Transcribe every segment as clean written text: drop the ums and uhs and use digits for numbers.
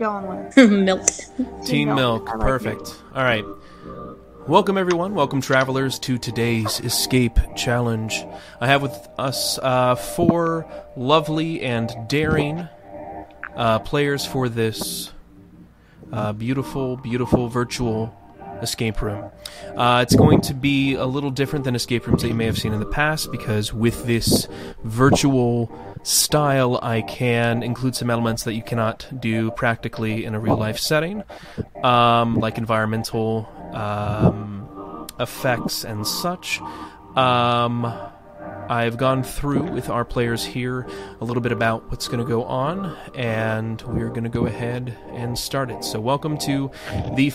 going with? Milk. Team Milk. I like Perfect. All right. Welcome, everyone. Welcome, travelers, to today's Escape Challenge. I have with us 4 lovely and daring players for this beautiful, beautiful virtual escape room. It's going to be a little different than escape rooms that you may have seen in the past, because with this virtual style, I can include some elements that you cannot do practically in a real-life setting, like environmental effects and such. I've gone through with our players here a little bit about what's going to go on, and we're going to go ahead and start it. So welcome to the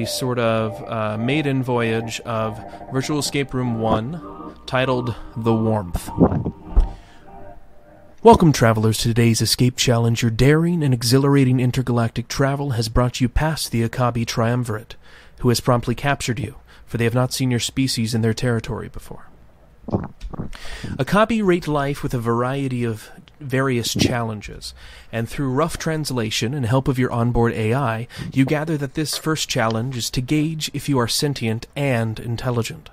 sort of maiden voyage of Virtual Escape Room 1, titled The Warmth. Welcome, travelers, to today's Escape Challenge. Your daring and exhilarating intergalactic travel has brought you past the Acabi triumvirate, who has promptly captured you, for they have not seen your species in their territory before. Acabi rate life with a variety of various challenges, and through rough translation and help of your onboard AI, you gather that this first challenge is to gauge if you are sentient and intelligent.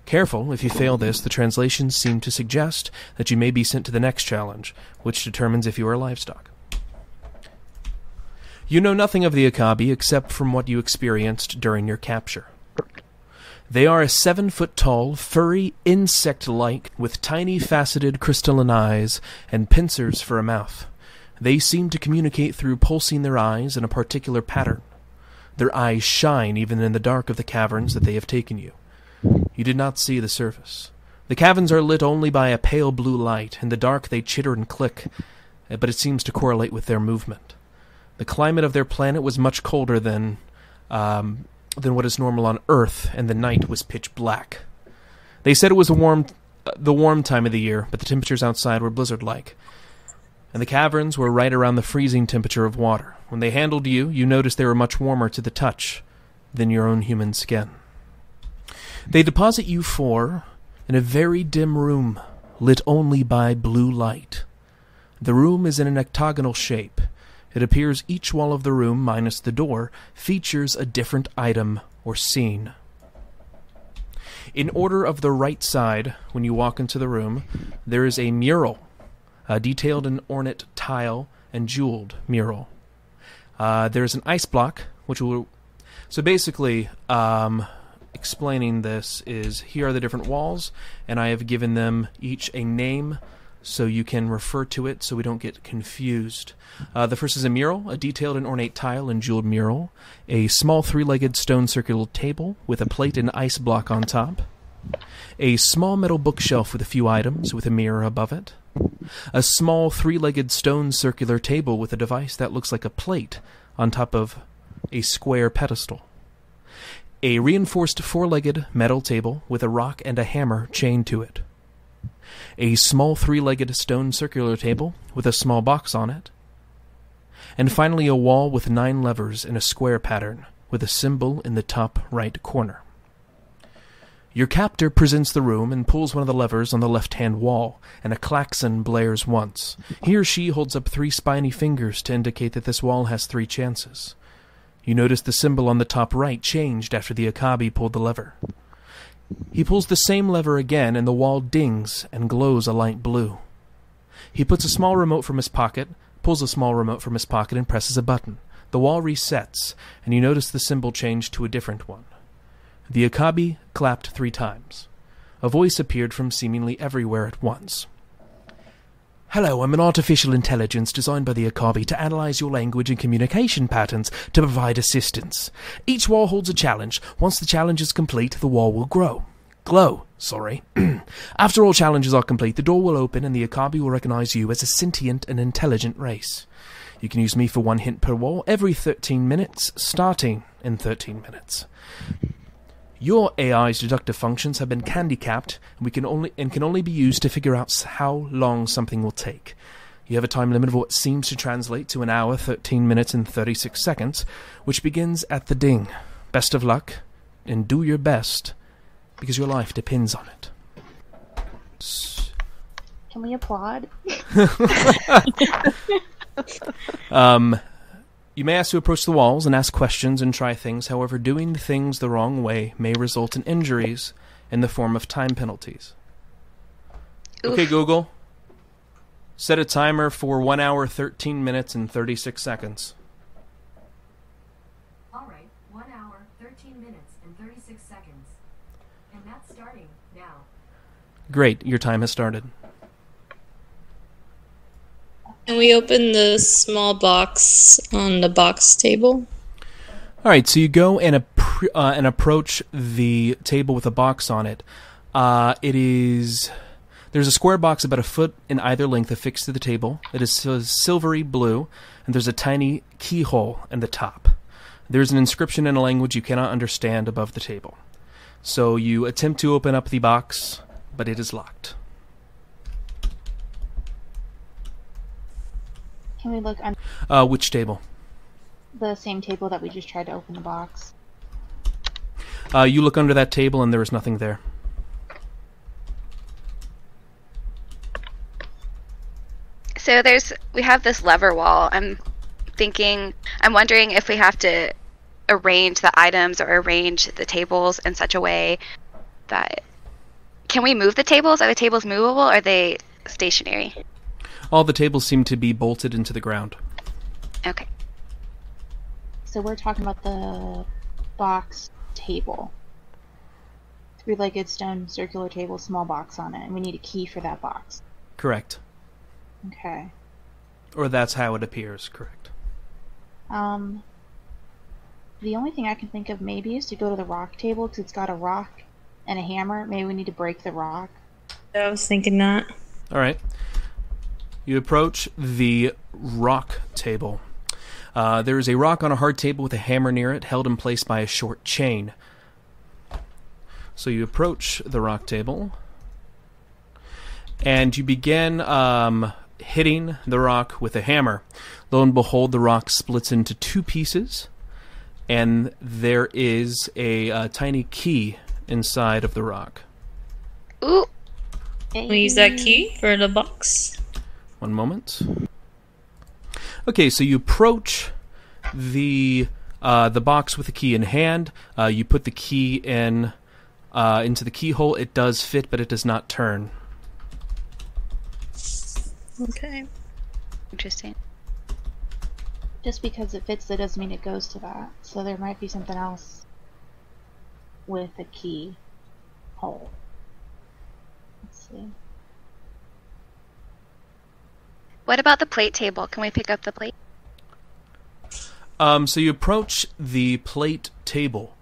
Careful, if you fail this, the translations seem to suggest that you may be sent to the next challenge, which determines if you are livestock. You know nothing of the Acabi except from what you experienced during your capture. They are a 7-foot-tall, furry, insect-like, with tiny faceted crystalline eyes and pincers for a mouth. They seem to communicate through pulsing their eyes in a particular pattern. Their eyes shine even in the dark of the caverns that they have taken you. You did not see the surface. The caverns are lit only by a pale blue light. In the dark they chitter and click, but it seems to correlate with their movement. The climate of their planet was much colder than what is normal on Earth, and the night was pitch black. They said it was the warm time of the year, but the temperatures outside were blizzard-like, and the caverns were right around the freezing temperature of water. When they handled you, you noticed they were much warmer to the touch than your own human skin. They deposit you 4 in a very dim room, lit only by blue light. The room is in an octagonal shape. It appears each wall of the room, minus the door, features a different item or scene. In order of the right side, when you walk into the room, there is a mural, a detailed and ornate tile and jeweled mural. There is an ice block, which will... So basically, explaining this is, here are the different walls, and I have given them each a name, so you can refer to it so we don't get confused. The first is a mural, a detailed and ornate tile and jeweled mural, a small 3-legged stone circular table with a plate and ice block on top, a small metal bookshelf with a few items with a mirror above it, a small 3-legged stone circular table with a device that looks like a plate on top of a square pedestal, a reinforced 4-legged metal table with a rock and a hammer chained to it, a small 3-legged stone circular table with a small box on it, and finally a wall with 9 levers in a square pattern with a symbol in the top right corner. Your captor presents the room and pulls one of the levers on the left-hand wall, and a klaxon blares once. He or she holds up 3 spiny fingers to indicate that this wall has 3 chances. You notice the symbol on the top right changed after the Acabi pulled the lever. He pulls the same lever again, and the wall dings and glows a light blue. He puts a small remote from his pocket, pulls a small remote from his pocket, and presses a button. The wall resets, and you notice the symbol change to a different one. The Acabi clapped 3 times. A voice appeared from seemingly everywhere at once. "Hello, I'm an artificial intelligence designed by the Acabi to analyze your language and communication patterns to provide assistance. Each wall holds a challenge. Once the challenge is complete, the wall will glow. After all challenges are complete, the door will open and the Acabi will recognize you as a sentient and intelligent race. You can use me for 1 hint per wall every 13 minutes, starting in 13 minutes. Your AI's deductive functions have been handicapped and can only be used to figure out how long something will take. You have a time limit of what seems to translate to 1 hour, 13 minutes, and 36 seconds, which begins at the ding. Best of luck, and do your best, because your life depends on it." Can we applaud? You may ask to approach the walls and ask questions and try things. However, doing things the wrong way may result in injuries in the form of time penalties. Oof. Okay, Google. Set a timer for 1 hour, 13 minutes, and 36 seconds. All right, 1 hour, 13 minutes, and 36 seconds. And that's starting now. Great, your time has started. Can we open the small box on the box table? All right, so you go and approach the table with a box on it. There's a square box about a foot in either length affixed to the table. It is silvery blue, and there's a tiny keyhole in the top. There's an inscription in a language you cannot understand above the table. So you attempt to open up the box, but it is locked. Can we look on Which table? the same table that we just tried to open the box? You look under that table, and there is nothing there. So we have this lever wall. I'm wondering if we have to arrange the items or arrange the tables in such a way that, can we move the tables? Are the tables movable or are they stationary? All the tables seem to be bolted into the ground. Okay. So we're talking about the box table. Three-legged stone circular table, small box on it, and we need a key for that box. Correct. Okay. Or that's how it appears, correct. The only thing I can think of maybe is to go to the rock table, because it's got a rock and a hammer. Maybe we need to break the rock. I was thinking that. All right. You approach the rock table. There is a rock on a hard table with a hammer near it, held in place by a short chain. So you approach the rock table, and you begin hitting the rock with a hammer. Lo and behold, the rock splits into two pieces, and there is a tiny key inside of the rock. Ooh. Can we use that key for the box? One moment. Okay, so you approach the box with the key in hand. You put the key into the keyhole. It does fit, but it does not turn. Okay. Interesting. Just because it fits, that doesn't mean it goes to that. So there might be something else with a key hole. Let's see. What about the plate table? Can we pick up the plate? So you approach the plate table.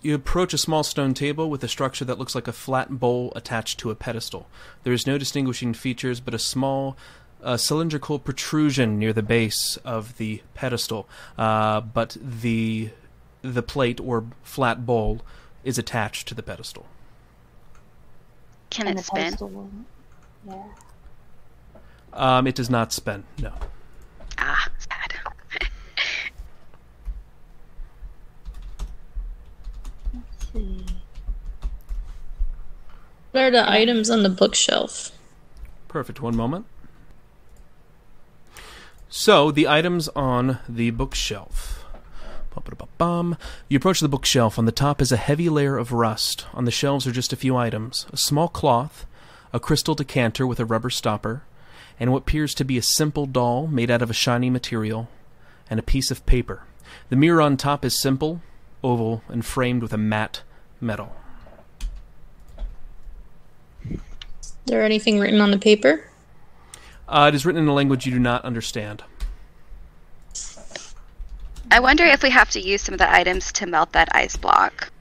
You approach a small stone table with a structure that looks like a flat bowl attached to a pedestal. There is no distinguishing features but a small cylindrical protrusion near the base of the pedestal. But the plate or flat bowl is attached to the pedestal. Can And it the spin? pedestal won't- Yeah. It does not spin, no. Ah, sad. Let's see. What are the items on the bookshelf? Perfect, one moment. So, the items on the bookshelf. You approach the bookshelf. On the top is a heavy layer of rust. On the shelves are just a few items. A small cloth, a crystal decanter with a rubber stopper, and what appears to be a simple doll made out of a shiny material, and a piece of paper. The mirror on top is simple, oval, and framed with a matte metal. Is there anything written on the paper? It is written in a language you do not understand. I wonder if we have to use some of the items to melt that ice block.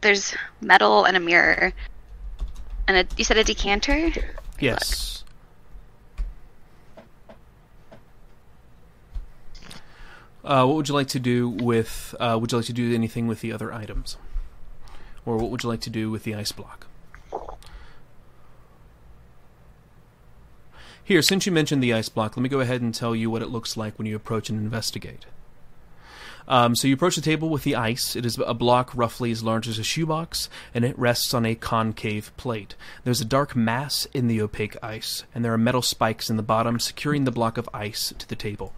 There's metal and a mirror. And you said a decanter? Yes. What would you like to do with... would you like to do anything with the other items? Or what would you like to do with the ice block? Here, since you mentioned the ice block, let me go ahead and tell you what it looks like when you approach and investigate. So you approach the table with the ice. It is a block roughly as large as a shoebox, and it rests on a concave plate. There's a dark mass in the opaque ice, and there are metal spikes in the bottom securing the block of ice to the table.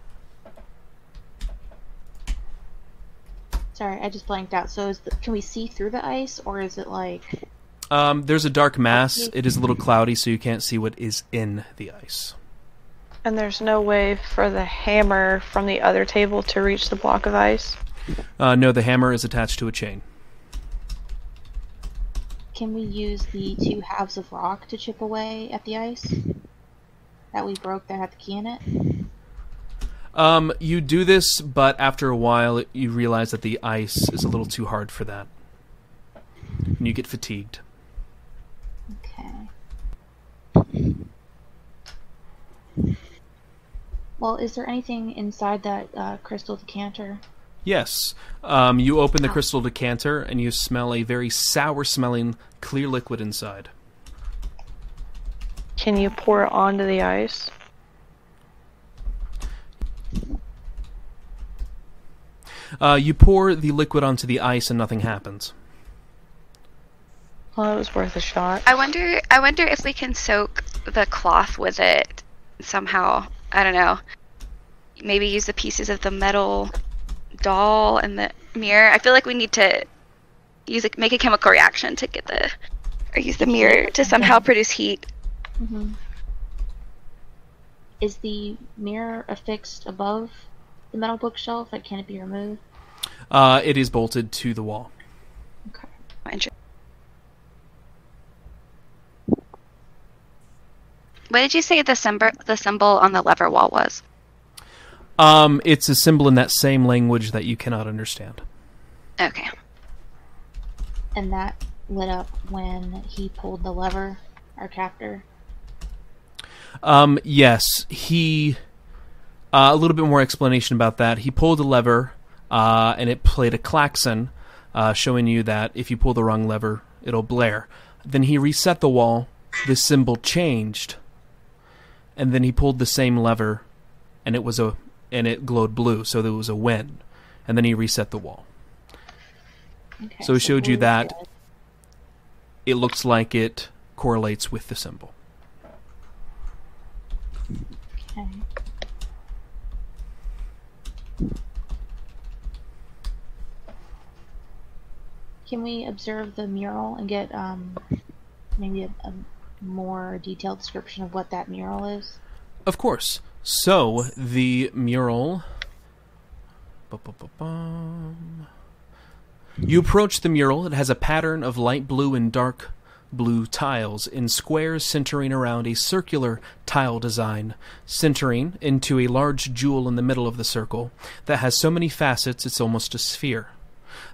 Sorry, I just blanked out. So can we see through the ice, or is it like... There's a dark mass. It is a little cloudy, so you can't see what is in the ice. And there's no way for the hammer from the other table to reach the block of ice? No, the hammer is attached to a chain. Can we use the 2 halves of rock to chip away at the ice that we broke that had the key in it? You do this, but after a while you realize that the ice is a little too hard for that. And you get fatigued. Okay. Well, is there anything inside that crystal decanter? Yes. You open the crystal decanter and you smell a very sour-smelling clear liquid inside. Can you pour it onto the ice? You pour the liquid onto the ice and nothing happens. Well, it was worth a shot. I wonder if we can soak the cloth with it somehow. I don't know. Maybe use the pieces of the metal doll and the mirror. I feel like we need to make a chemical reaction to get use the mirror to somehow produce heat. Mm-hmm. Is the mirror affixed above the metal bookshelf? Like, can it be removed? It is bolted to the wall. Okay. What did you say the symbol on the lever wall was? It's a symbol in that same language that you cannot understand. Okay. And that lit up when he pulled the lever, our captor? Yes. He... a little bit more explanation about that. He pulled a lever, and it played a klaxon, showing you that if you pull the wrong lever, it'll blare. Then he reset the wall, the symbol changed, and then he pulled the same lever, and it glowed blue, so there was a win. And then he reset the wall. Okay, so he showed you that good. It looks like it correlates with the symbol. Okay. Can we observe the mural and get maybe a more detailed description of what that mural is? Of course. So, the mural... You approach the mural. It has a pattern of light blue and dark blue tiles in squares centering around a circular tile design, centering into a large jewel in the middle of the circle that has so many facets it's almost a sphere.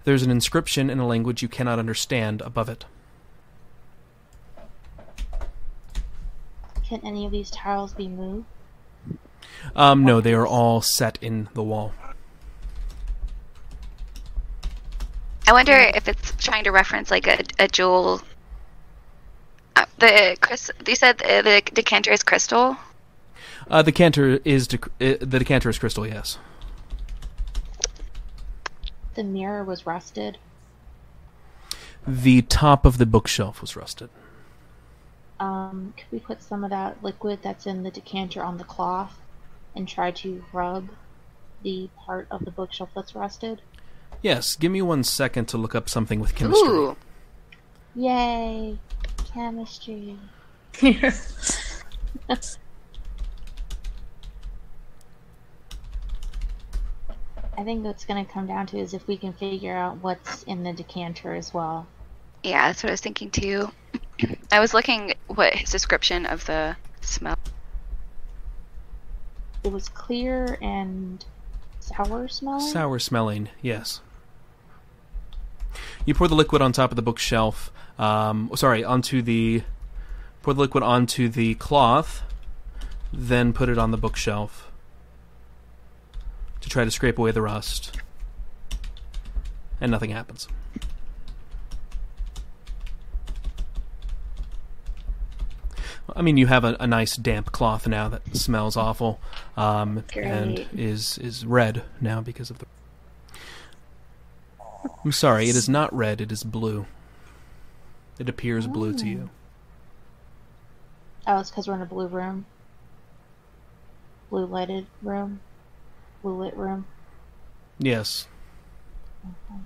There's an inscription in a language you cannot understand above it. Can any of these tiles be moved? No, they are all set in the wall. I wonder if it's trying to reference like a jewel. You said the decanter is crystal? The decanter is crystal, yes. The mirror was rusted. The top of the bookshelf was rusted. Could we put some of that liquid that's in the decanter on the cloth and try to rub the part of the bookshelf that's rusted? Yes, give me 1 second to look up something with chemistry. Ooh. Yay! Chemistry. I think what's going to come down to is if we can figure out what's in the decanter as well. Yeah, that's what I was thinking too. I was looking what his description of the smell. It was clear and sour smelling? Sour smelling, yes. You pour the liquid on top of the bookshelf. Pour the liquid onto the cloth, then put it on the bookshelf to try to scrape away the rust. And nothing happens. I mean, you have a nice damp cloth now that smells awful, and is red now because of the... I'm sorry, it is not red, it is blue. It appears blue to you. Oh, it's because we're in a blue room. Blue lighted room. Blue lit room. Yes. Okay.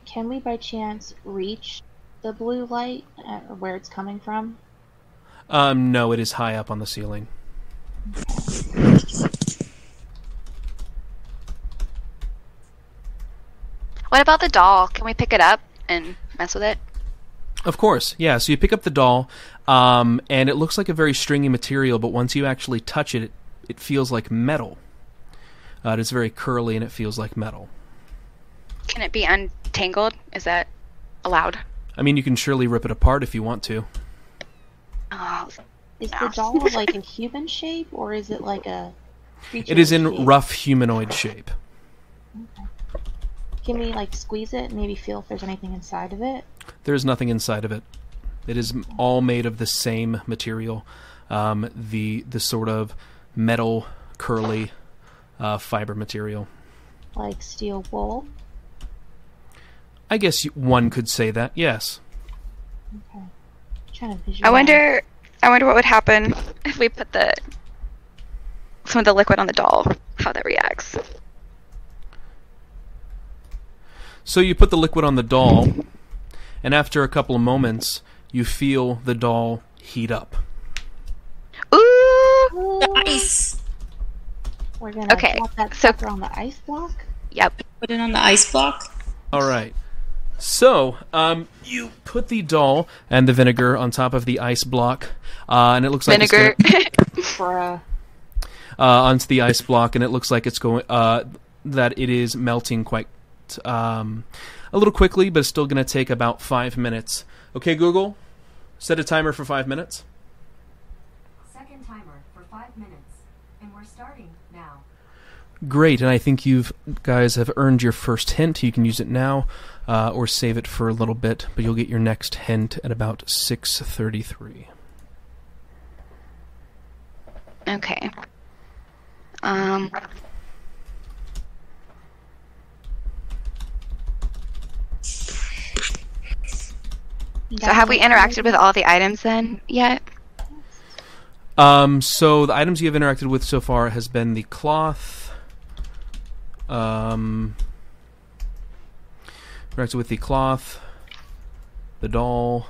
Can we by chance reach the blue light where it's coming from? No, it is high up on the ceiling. What about the doll? Can we pick it up and mess with it? Of course, yeah. So you pick up the doll, and it looks like a very stringy material, but once you actually touch it, it feels like metal. It is very curly, and it feels like metal. Can it be untangled? Is that allowed? I mean, you can surely rip it apart if you want to. Oh, Is no. the doll like a human shape, or is it like a creature It is in shape? rough humanoid shape. Okay. Can we like squeeze it and maybe feel if there's anything inside of it? There's nothing inside of it. It is all made of the same material, the sort of metal, curly fiber material. Like steel wool? I guess one could say that, yes. Okay. Trying to visualize. I wonder what would happen if we put some of the liquid on the doll. How that reacts. So you put the liquid on the doll, and after a couple of moments, you feel the doll heat up. Ooh! Ice. We're gonna Okay, drop that so- sucker on the ice block? Yep. Put it on the ice block. All right. So, you put the doll and the vinegar on top of the ice block, and it looks like Vinegar. it's Bruh. onto the ice block, and it looks like it's going that it is melting quite a little quickly, but it's still going to take about 5 minutes. Okay, Google, set a timer for 5 minutes. Second timer for 5 minutes. And we're starting now. Great, and I think you guys have earned your first hint. You can use it now, or save it for a little bit, but you'll get your next hint at about 6:33. Okay. So have we interacted with all the items then yet? So the items you have interacted with so far has been the cloth. Interacted with the cloth, the doll,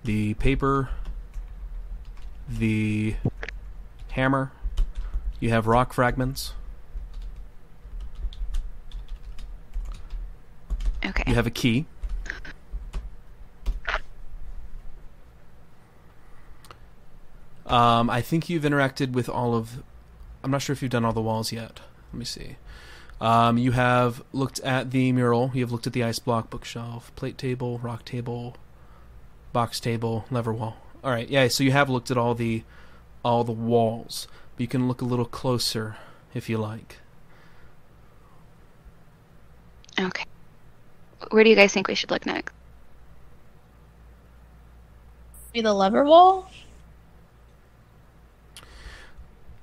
the paper, the hammer. You have rock fragments. Okay. You have a key. I think you've interacted with all of... I'm not sure if you've done all the walls yet. Let me see. You have looked at the mural. You have looked at the ice block, bookshelf, plate table, rock table, box table, lever wall. All right, yeah. So you have looked at all the walls. But you can look a little closer if you like. Okay. Where do you guys think we should look next? Be the lever wall.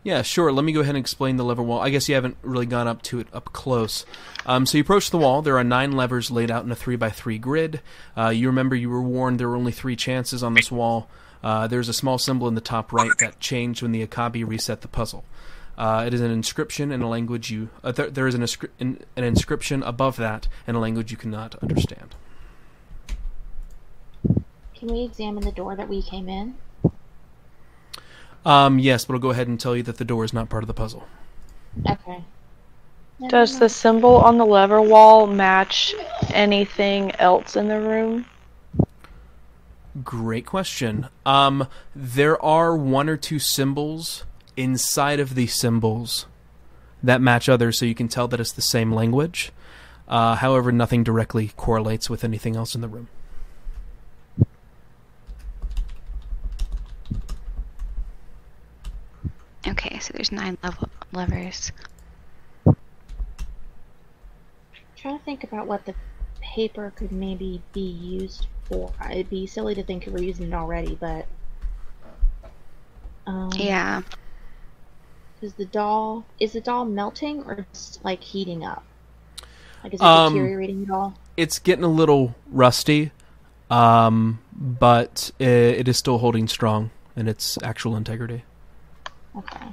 Yeah, sure. Let me go ahead and explain the lever wall. I guess you haven't really gone up to it up close. So you approach the wall. There are 9 levers laid out in a 3x3 grid. You remember you were warned there were only 3 chances on this wall. There's a small symbol in the top right that changed when the Acabi reset the puzzle. It is an inscription in a language you... there is an inscription above that in a language you cannot understand. Can we examine the door that we came in? Yes, but I'll go ahead and tell you that the door is not part of the puzzle. Okay. Does the symbol on the lever wall match anything else in the room? Great question. There are 1 or 2 symbols inside of the symbols that match others, so you can tell that it's the same language. However, nothing directly correlates with anything else in the room. Okay, so there's 9 levers. Trying to think about what the paper could maybe be used for. It'd be silly to think we're using it already, but Yeah. Is the doll melting or just like heating up? Like, is it deteriorating at all? It's getting a little rusty, but it is still holding strong in its actual integrity. Okay.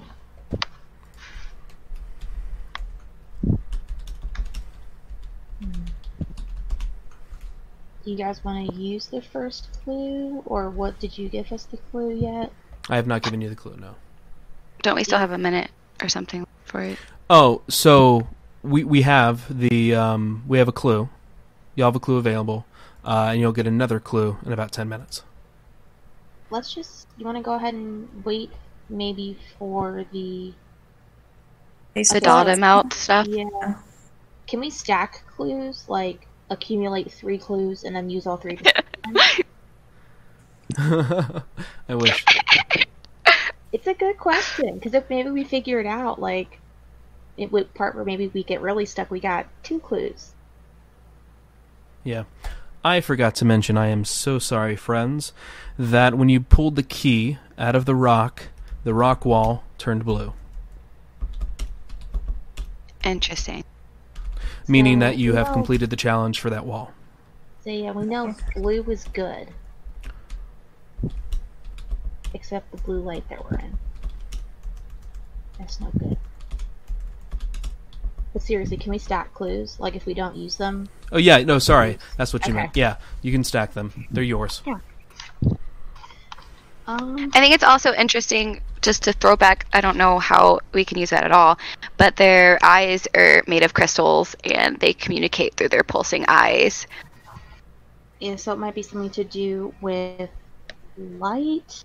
Do you guys want to use the first clue, or what? Did you give us the clue yet? I have not given you the clue, no. Don't we still have a minute or something for it? Oh, so we have the we have a clue. You'll have a clue available, and you'll get another clue in about 10 minutes. You want to go ahead and wait maybe for the doll to melt stuff? Yeah. Can we stack clues? Like, accumulate 3 clues and then use all 3 at the I wish. It's a good question, because if maybe we figure it out, like, it would part where maybe we get really stuck, we got 2 clues. Yeah. I forgot to mention, I am so sorry, friends, that when you pulled the key out of the rock wall turned blue. Interesting. Meaning that you have completed the challenge for that wall. So yeah, we know blue was good. Except the blue light that we're in. That's no good. But seriously, can we stack clues? Like, if we don't use them? Oh yeah, no, sorry. That's what you Okay. meant. Yeah, you can stack them. They're yours. Yeah. I think it's also interesting, just to throw back, I don't know how we can use that at all, but their eyes are made of crystals and they communicate through their pulsing eyes. Yeah, so it might be something to do with light.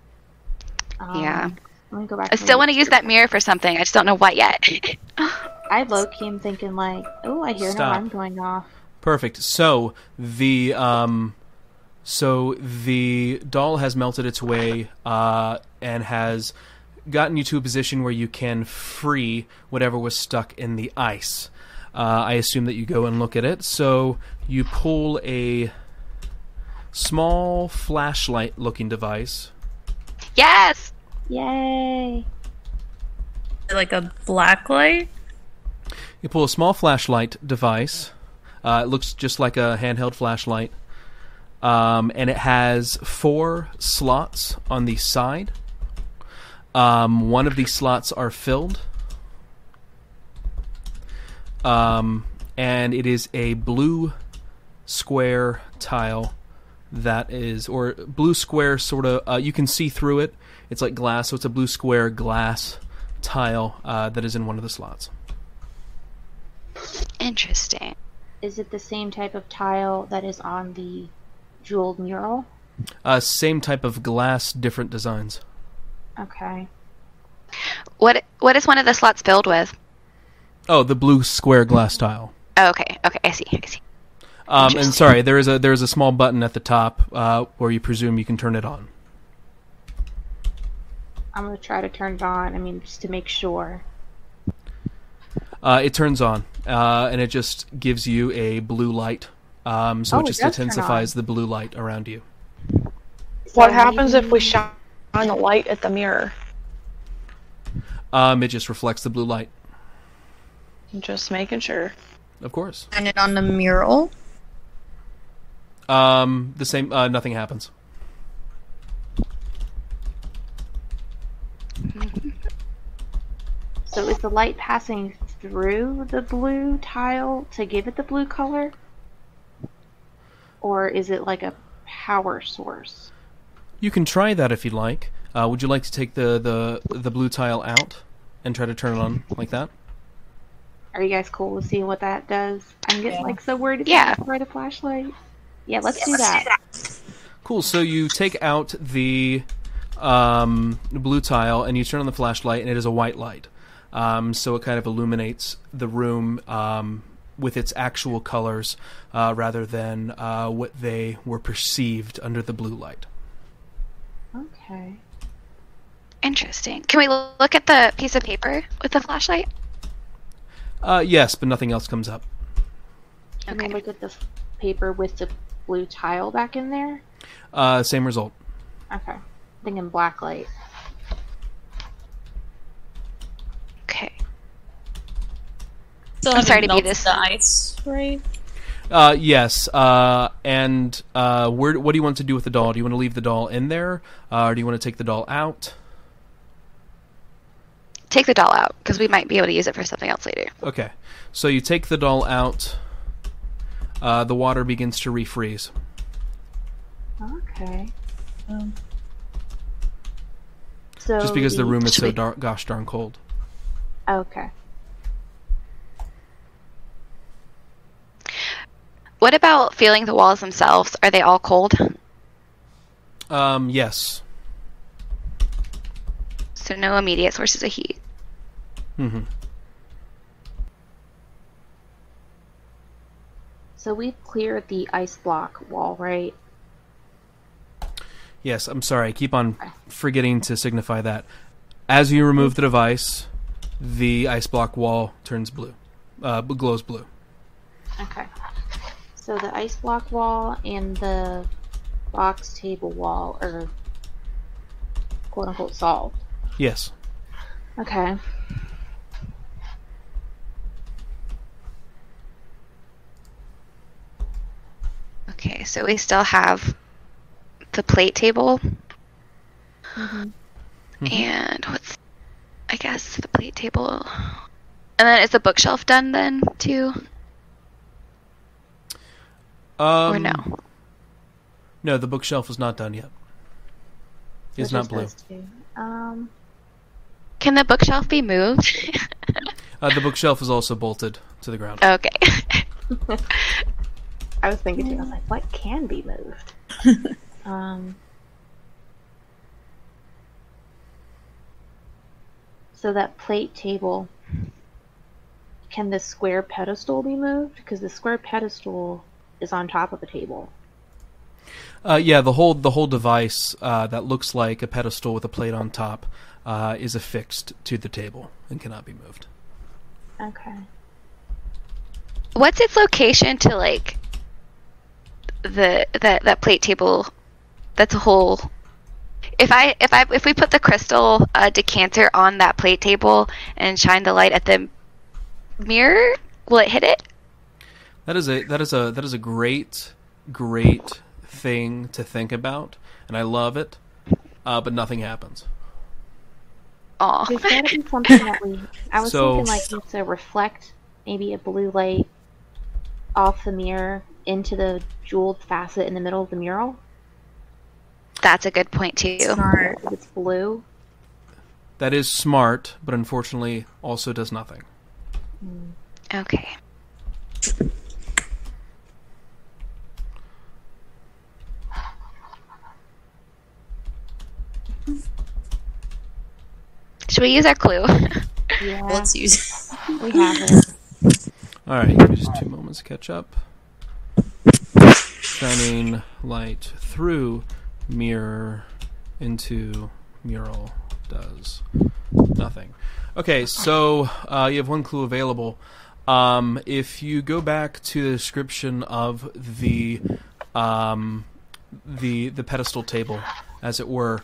Yeah. Let me go back. I still want to use that mirror for something. I just don't know what yet. I low-key am thinking like, oh, I hear an Stop. alarm going off. Perfect. So the doll has melted its way and has gotten you to a position where you can free whatever was stuck in the ice. I assume that you go and look at it. So you pull a small flashlight-looking device. Yes! Yay! Like a black light? You pull a small flashlight device. It looks just like a handheld flashlight. And it has 4 slots on the side. One of these slots are filled. And it is a blue square tile that is, or blue square sort of, you can see through it. It's like glass, so it's a blue square glass tile that is in one of the slots. Interesting. Is it the same type of tile that is on the jeweled mural? Same type of glass, different designs. Okay. What is one of the slots filled with? Oh, the blue square glass tile. Oh, okay, I see. And sorry, there is a small button at the top where you presume you can turn it on. I'm going to try to turn it on, just to make sure. It turns on, and it just gives you a blue light. So it just intensifies the blue light around you. What happens if we shine a light at the mirror? It just reflects the blue light. Just making sure. Of course. And it on the mural? The same. Nothing happens. So is the light passing through the blue tile to give it the blue color? Or is it like a power source? You can try that if you'd like. Would you like to take the blue tile out and try to turn it on like that? Are you guys cool with seeing what that does? I'm getting so worried for the flashlight. Yeah, let's do that. Cool. So you take out the blue tile and you turn on the flashlight, and it is a white light. So it kind of illuminates the room with its actual colors rather than what they were perceived under the blue light. Okay. Interesting. Can we look at the piece of paper with the flashlight? Yes, but nothing else comes up. Can we look at the paper with the blue tile back in there? Same result. Okay. Thinking black light. still I'm sorry haven't to be melted this. the ice, right? Yes. And what do you want to do with the doll? Do you want to leave the doll in there, or do you want to take the doll out? Take the doll out, because we might be able to use it for something else later. Okay. So you take the doll out. The water begins to refreeze. Okay. So Just because the room is so gosh darn cold. Okay. What about feeling the walls themselves? Are they all cold? Yes. So no immediate sources of heat. Mm-hmm. So we've cleared the ice block wall, right? Yes, I'm sorry. I keep on forgetting to signify that. As you remove the device, the ice block wall turns blue. Glows blue. Okay. So the ice block wall and the box table wall are quote unquote solved. Yes. Okay. Okay, so we still have the plate table. Mm-hmm. And what's, I guess, the plate table. And then is the bookshelf done then, too? Or no? No, the bookshelf is not done yet. It's not blue. Can the bookshelf be moved? The bookshelf is also bolted to the ground. Okay. I was thinking too, I was like, what can be moved? So that plate table, can the square pedestal be moved? Because the square pedestal is on top of the table. Yeah, the whole device that looks like a pedestal with a plate on top is affixed to the table and cannot be moved. Okay. What's its location to like that plate table? That's a whole. If we put the crystal decanter on that plate table and shine the light at the mirror, will it hit it? That is a great thing to think about, and I love it. But nothing happens. Aw. There's gotta be something that I was thinking like needs to reflect maybe a blue light off the mirror into the jeweled facet in the middle of the mural. That's a good point too. Smart. If it's blue. That is smart, but unfortunately also does nothing. Okay. Should we use our clue? Yeah. Let's use it. We have it. Alright, give me just 2 moments to catch up. Shining light through mirror into mural does nothing. Okay, so you have one clue available. If you go back to the description of the pedestal table, as it were,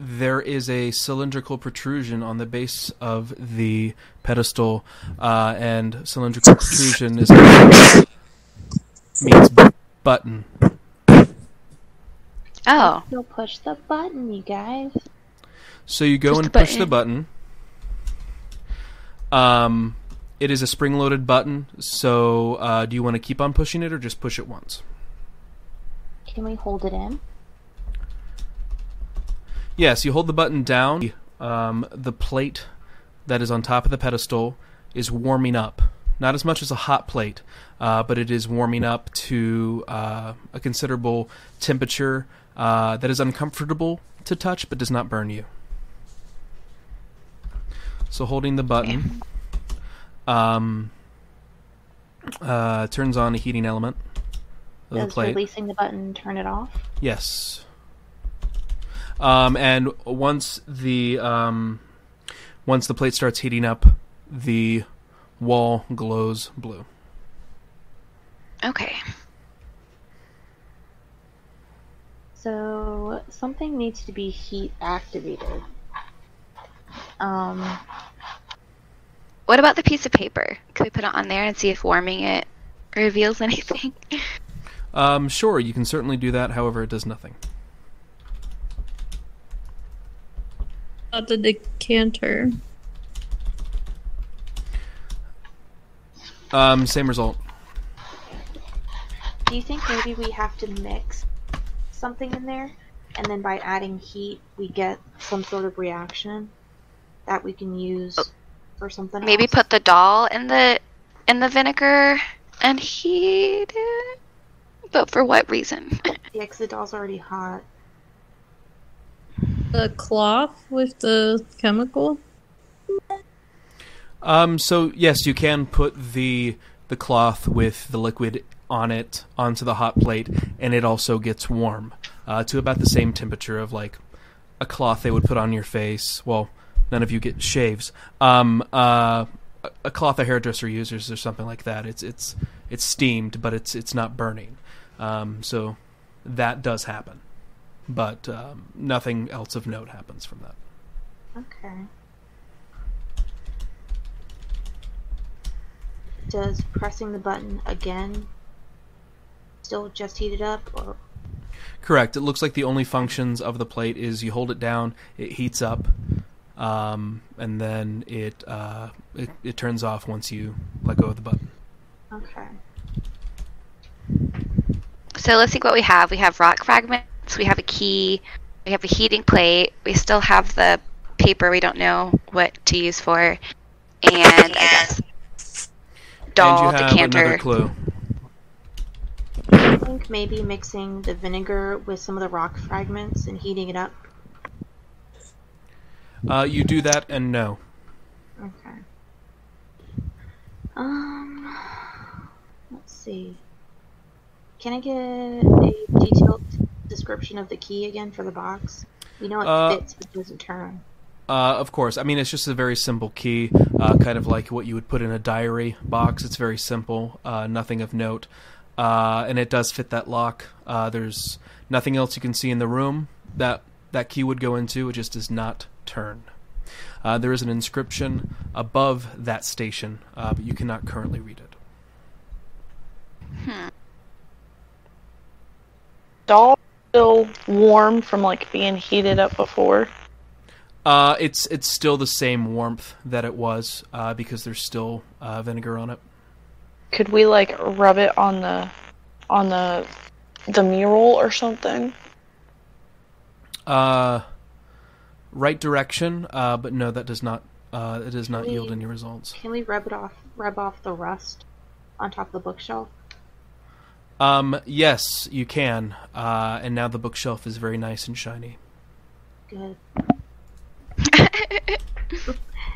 there is a cylindrical protrusion on the base of the pedestal, and cylindrical protrusion means button. Oh. You'll push the button, you guys. So you go and push the button. It is a spring-loaded button, so do you want to keep on pushing it or just push it once? Can we hold it in? Yes, you hold the button down. The plate that is on top of the pedestal is warming up. Not as much as a hot plate, but it is warming up to a considerable temperature that is uncomfortable to touch but does not burn you. So holding the button turns on a heating element of the plate. Does releasing the button turn it off? Yes. And once the plate starts heating up, the wall glows blue. Okay. So something needs to be heat activated. What about the piece of paper? Could we put it on there and see if warming it reveals anything? Sure, you can certainly do that. However, it does nothing. The decanter. Same result. Do you think maybe we have to mix something in there, and then by adding heat, we get some sort of reaction that we can use for something Maybe else? put the doll in the vinegar and heat it. But for what reason? Yeah, 'cause the doll's already hot. The cloth with the chemical? So yes, you can put the cloth with the liquid on it onto the hot plate, and it also gets warm to about the same temperature of like a cloth they would put on your face. Well, none of you get shaves. A cloth a hairdresser uses or something like that. It's steamed, but it's not burning. So that does happen, but nothing else of note happens from that. Okay. Does pressing the button again still just heat it up, or? Correct. It looks like the only functions of the plate is you hold it down, it heats up, and then it turns off once you let go of the button. Okay. So let's think what we have. We have rock fragments, we have a key, we have a heating plate, we still have the paper we don't know what to use for, and I guess doll, and you have decanter. another clue. I think maybe mixing the vinegar with some of the rock fragments and heating it up. You do that, and no. Okay. Let's see. Can I get a detailed description of the key again for the box? We know it fits, but it doesn't turn. Of course. I mean, it's just a very simple key, kind of like what you would put in a diary box. It's very simple, nothing of note. And it does fit that lock. There's nothing else you can see in the room that key would go into. It just does not turn. There is an inscription above that station, but you cannot currently read it. Doll still warm from like being heated up before. It's still the same warmth that it was, because there's still vinegar on it. Could we like rub it on the mural or something? Right direction, but no, that does not. It does not yield any results. Can we rub off the rust on top of the bookshelf? Yes, you can. And now the bookshelf is very nice and shiny. Good.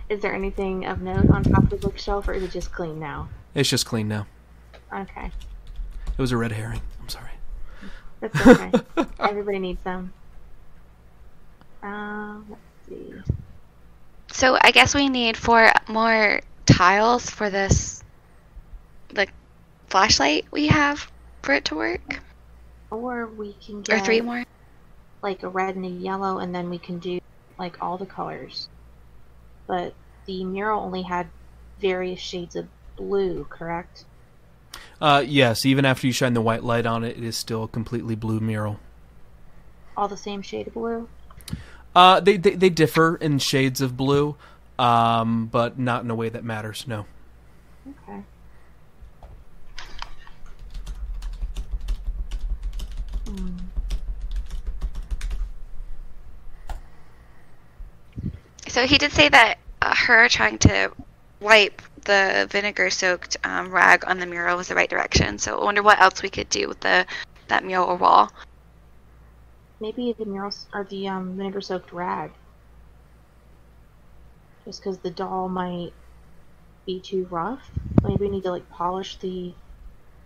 Is there anything of note on top of the bookshelf, or is it just clean now? It's just clean now. Okay. It was a red herring. I'm sorry. That's okay. Everybody needs them. Let's see. So I guess we need 4 more tiles for this, the flashlight we have for it to work. Or we can Or get 3 more. like a red and a yellow, and then we can do like all the colors. But the mural only had various shades of blue, correct? Yes, even after you shine the white light on it, it is still a completely blue mural. All the same shade of blue? They differ in shades of blue, but not in a way that matters, no. Okay. So he did say that her trying to wipe the vinegar-soaked rag on the mural was the right direction. So I wonder what else we could do with that mural wall. Maybe the murals or the vinegar-soaked rag. Just because the doll might be too rough. Maybe we need to like polish the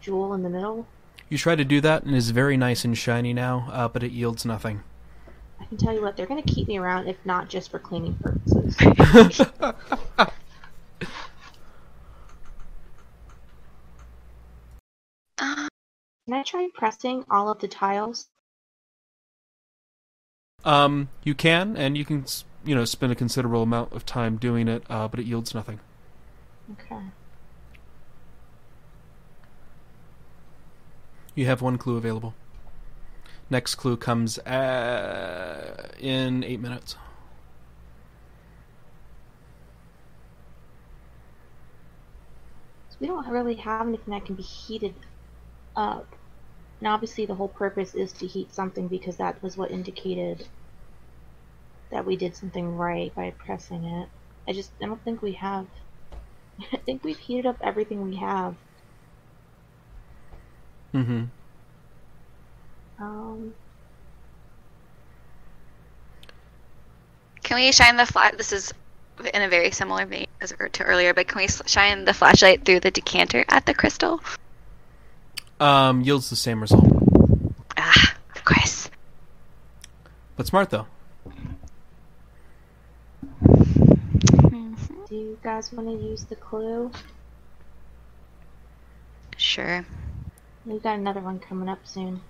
jewel in the middle. You try to do that, and it's very nice and shiny now, but it yields nothing. I can tell you what, they're going to keep me around, if not just for cleaning purposes. Can I try pressing all of the tiles? You can, and you can, spend a considerable amount of time doing it, but it yields nothing. Okay. You have one clue available. Next clue comes in 8 minutes. So we don't really have anything that can be heated up. And obviously the whole purpose is to heat something because that was what indicated that we did something right by pressing it. I don't think we have... I think we've heated up everything we have. Mm-hmm. Can we shine the flash? This is in a very similar vein as to earlier, but can we shine the flashlight through the decanter at the crystal? Yields the same result. Ah, of course. But smart, though. Do you guys want to use the clue? Sure. We've got another one coming up soon.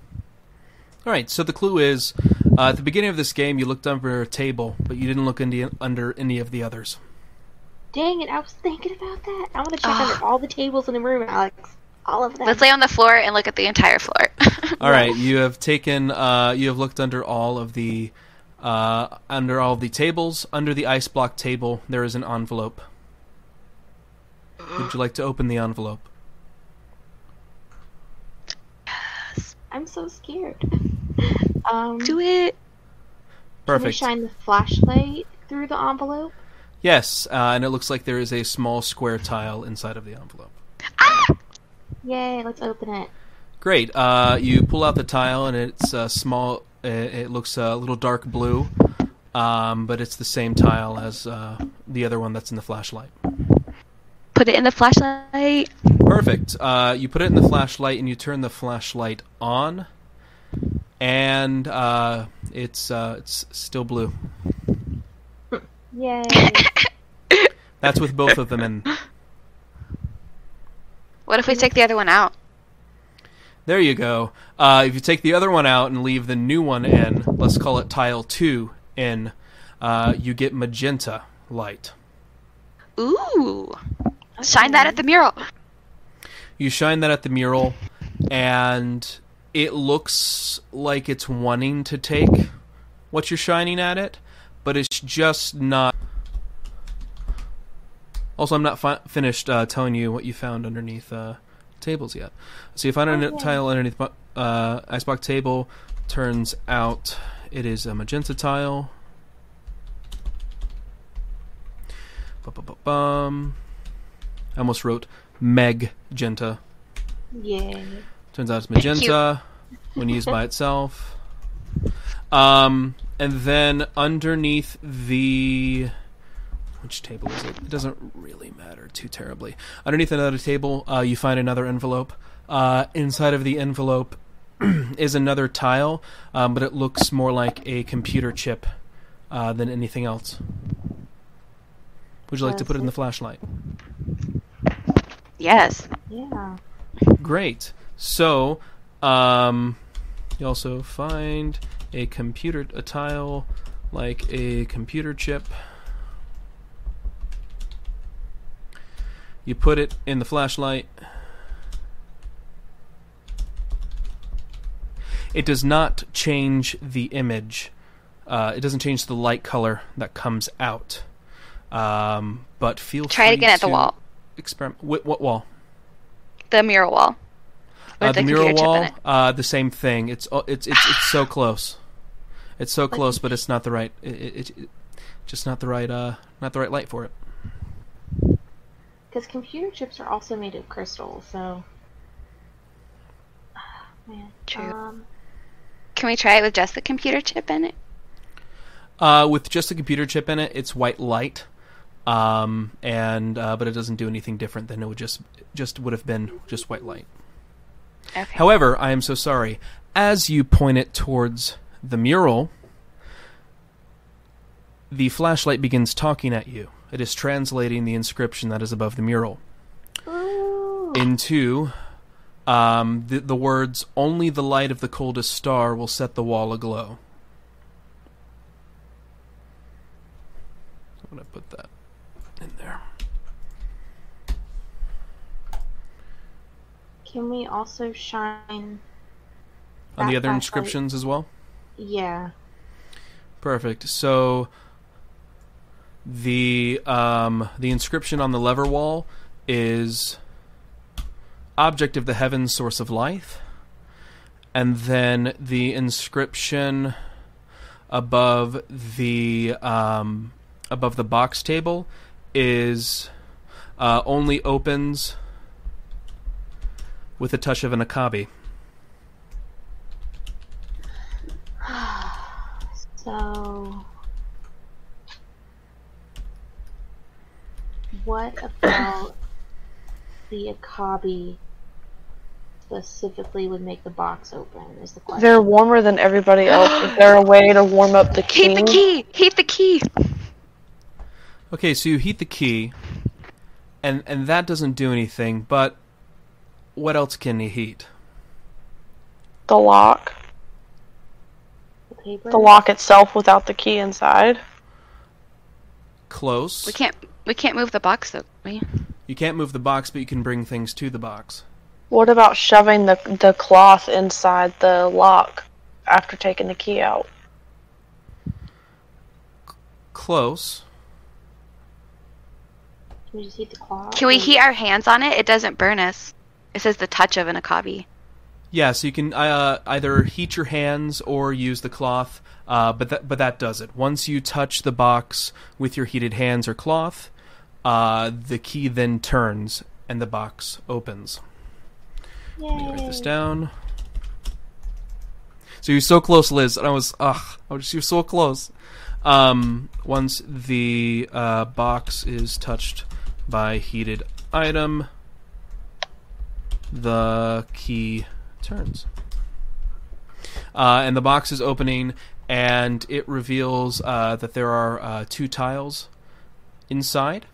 Alright, so the clue is, at the beginning of this game, you looked under a table, but you didn't look under any of the others. Dang it, I was thinking about that. I want to check under all the tables in the room, Alex. All of them. Let's lay on the floor and look at the entire floor. Alright, you have looked under all of the tables. Under the ice block table, there is an envelope. Would you like to open the envelope? I'm so scared. Do it. Perfect. Can we shine the flashlight through the envelope? Yes, and it looks like there is a small square tile inside of the envelope. Ah! Yay, let's open it. Great. You pull out the tile, and it's small. It looks a little dark blue, but it's the same tile as the other one that's in the flashlight. Put it in the flashlight. Perfect. You put it in the flashlight, and you turn the flashlight on, and it's still blue. Yay. That's with both of them in. What if we take the other one out? There you go. If you take the other one out and leave the new one in, let's call it tile 2 in, you get magenta light. Ooh. Shine that at the mural. You shine that at the mural, and it looks like it's wanting to take what you're shining at it, but it's just not. Also, I'm not finished telling you what you found underneath tables yet. So you find a tile underneath icebox table. Turns out it is a magenta tile. I almost wrote Meg-genta. Yay. Turns out it's magenta when used by itself. And then underneath the... Which table is it? It doesn't really matter too terribly. Underneath another table, you find another envelope. Inside of the envelope is another tile, but it looks more like a computer chip than anything else. Would you like to put it in the flashlight? Yes. Yeah. Great. So, you also find a tile like a computer chip. You put it in the flashlight. It does not change the image. It doesn't change the light color that comes out. But feel free to... Try it again at the wall. Experiment. What wall? The mural wall. With The the mural computer wall. chip in it. The same thing. It's so close. It's so close, but it's not the right. It's just not the right. Not the right light for it. Because computer chips are also made of crystal, so... Man. True. Can we try it with just the computer chip in it? With just the computer chip in it, it's white light, but it doesn't do anything different than it would just would have been just white light. Okay. However, I am so sorry. As you point it towards the mural, the flashlight begins talking at you. It is translating the inscription that is above the mural into the words, "Only the light of the coldest star will set the wall aglow." I'm going to put that in there. Can we also shine On that the other flashlight? inscriptions as well? Yeah. Perfect. So the inscription on the lever wall is object of the heavens, source of life. And then the inscription above the box table is only opens with a touch of an Acabi. So, what about the Acabi specifically would make the box open, is the question. They're warmer than everybody else. Is there a way to warm up the key? Heat the key! Heat the key! Okay, so you heat the key, and that doesn't do anything, but what else can you heat? The lock. The paper? The lock itself without the key inside. Close. We can't move the box though, can we? You can't move the box, but you can bring things to the box. What about shoving the cloth inside the lock after taking the key out? Close. Can we just heat the cloth? Can we heat our hands on it? It doesn't burn us. It says the touch of an Acabi. Yeah, so you can either heat your hands or use the cloth, but that does it. Once you touch the box with your heated hands or cloth, the key then turns and the box opens. Let me write this down. So you're so close, Liz, and you're so close. Once the box is touched by heated item, the key turns. And the box is opening, and it reveals that there are 2 tiles inside.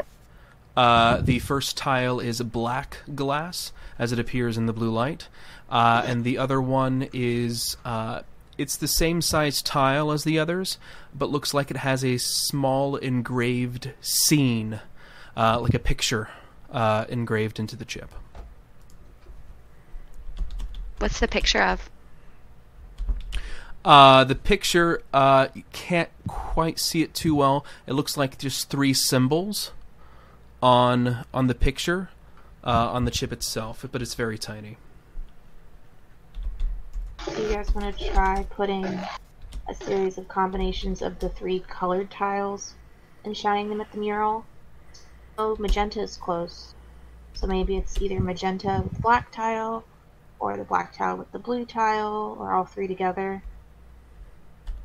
The first tile is black glass, as it appears in the blue light. And the other one is... it's the same size tile as the others, but looks like it has a small engraved scene, like a picture engraved into the chip. What's the picture of? The picture, you can't quite see it too well. It looks like just 3 symbols on the picture, on the chip itself, but it's very tiny. Do you guys want to try putting a series of combinations of the 3 colored tiles and shining them at the mural? Oh, magenta is close. So maybe it's either magenta with the black tile, or the black tile with the blue tile, or all 3 together.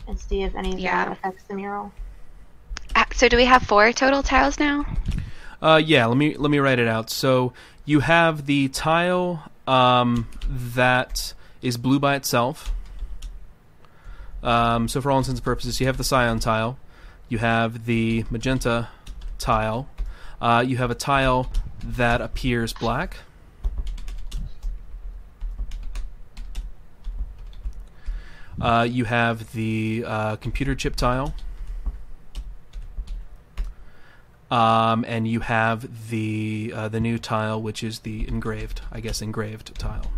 And see if any of that affects the mural. So do we have 4 total tiles now? Yeah, let me write it out. So you have the tile that is blue by itself. So for all intents and purposes, you have the cyan tile. You have the magenta tile. You have a tile that appears black. You have the computer chip tile. And you have the new tile, which is the engraved tile.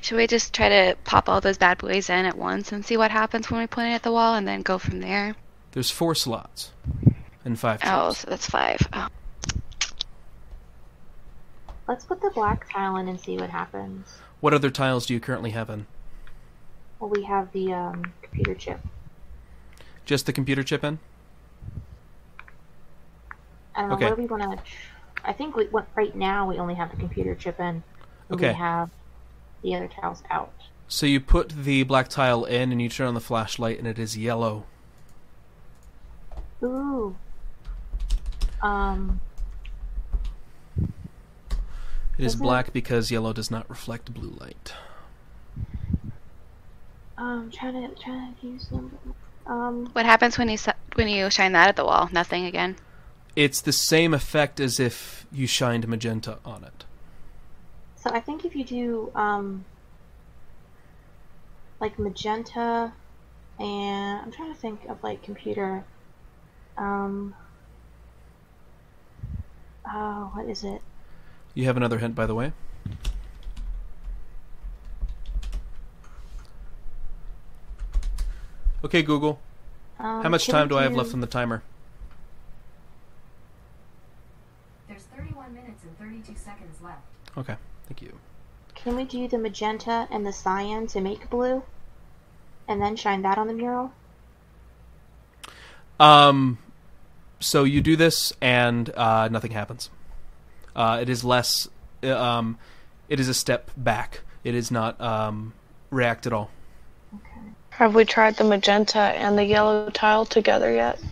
Should we just try to pop all those bad boys in at once and see what happens when we point it at the wall and then go from there? There's 4 slots and 5 Oh, chips. so that's 5. Oh. Let's put the black tile in and see what happens. What other tiles do you currently have in? Well, we have the computer chip. Just the computer chip in? I don't know, Okay. what do we want to... I think right now we only have the computer chip in. Okay. We have the other tiles out. So you put the black tile in and you turn on the flashlight and it is yellow. Ooh. It is Is it- black because yellow does not reflect blue light. Trying to use them. What happens when you shine that at the wall? Nothing again. It's the same effect as if you shined magenta on it. So I think if you do, like magenta, and I'm trying to think of like computer, oh, what is it? You have another hint, by the way. Okay, Google. How much time do I have left on the timer? There's 31 minutes and 32 seconds left. Okay, thank you. Can we do the magenta and the cyan to make blue? And then shine that on the mural? So you do this, and nothing happens. It is less. It is a step back. It is not react at all. Okay. Have we tried the magenta and the yellow tile together yet?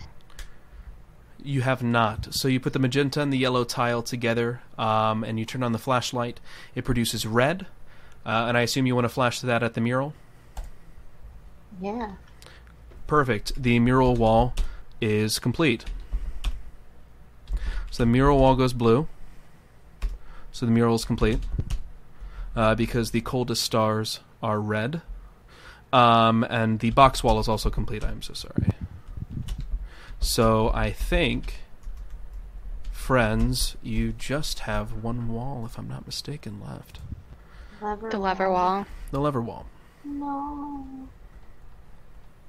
You have not. So you put the magenta and the yellow tile together, and you turn on the flashlight. It produces red, and I assume you want to flash that at the mural? Yeah. Perfect. The mural wall is complete. So the mural wall goes blue. So the mural is complete. Because the coldest stars are red. And the box wall is also complete. I'm so sorry. So I think, friends, you just have one wall, if I'm not mistaken, left. The lever wall. The lever wall. No.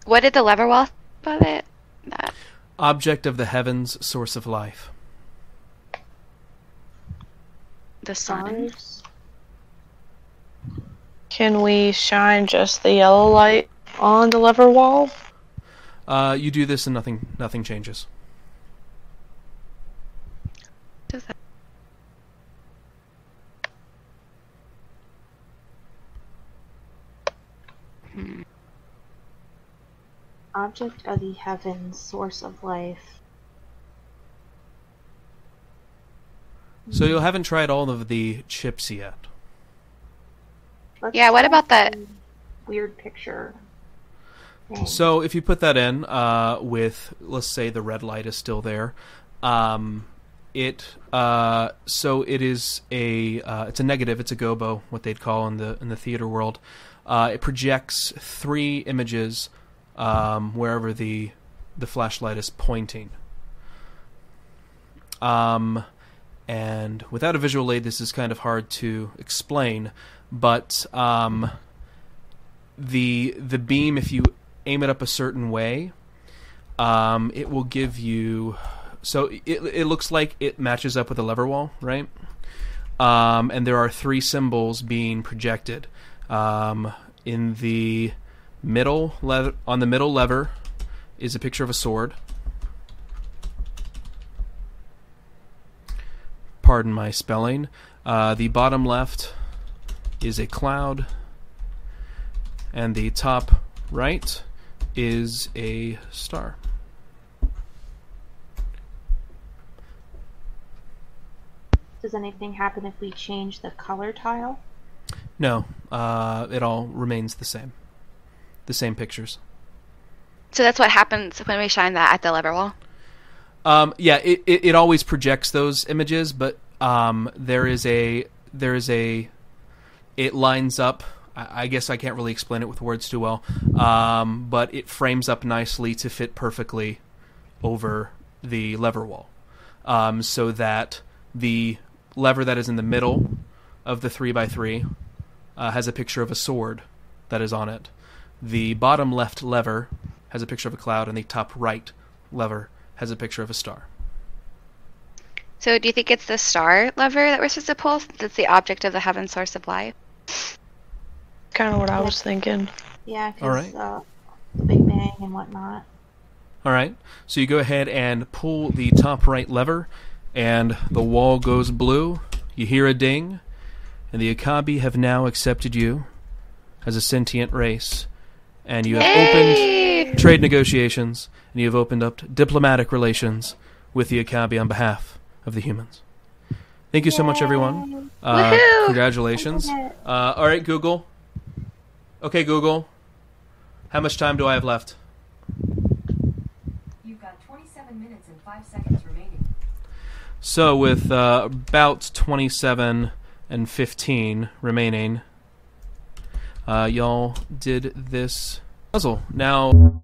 What did the lever wall above it? That. Object of the heavens, source of life. The sun. Stars. Can we shine just the yellow light on the lever wall? You do this and nothing changes. Does that? Object of the heavens, source of life. So you haven't tried all of the chips yet. Let's Yeah, what try about that? the weird picture thing. So if you put that in with, let's say, the red light is still there, so it is it's a negative. It's a gobo, what they'd call in the theater world. It projects 3 images wherever the flashlight is pointing. And without a visual aid, this is kind of hard to explain. But the beam, if you aim it up a certain way, it will give you. So it looks like it matches up with the lever wall, right? And there are 3 symbols being projected. In the middle on the middle lever is a picture of a sword. Pardon my spelling. The bottom left is a cloud, and the top right is a star. Does anything happen if we change the color tile? No, it all remains the same. The same pictures. So that's what happens when we shine that at the lever wall? Yeah, it always projects those images, but it lines up. I guess I can't really explain it with words too well, but it frames up nicely to fit perfectly over the lever wall, so that the lever that is in the middle of the 3x3 has a picture of a sword that is on it. The bottom left lever has a picture of a cloud, and the top right lever has a picture of a star. So do you think it's the star lever that we're supposed to pull? That's the object of the heaven, source of life. Kind of what I was thinking. Yeah, All right. because the Big Bang and whatnot. All right. So you go ahead and pull the top right lever, and the wall goes blue. You hear a ding, and the Acabi have now accepted you as a sentient race. And you have opened trade negotiations, and you have opened up diplomatic relations with the Acabi on behalf of the humans. Thank you so much, everyone. Woohoo! Congratulations. All right, Google. Okay, Google. How much time do I have left? You've got 27 minutes and 5 seconds remaining. So with about 27 and 15 remaining, y'all did this puzzle. Now...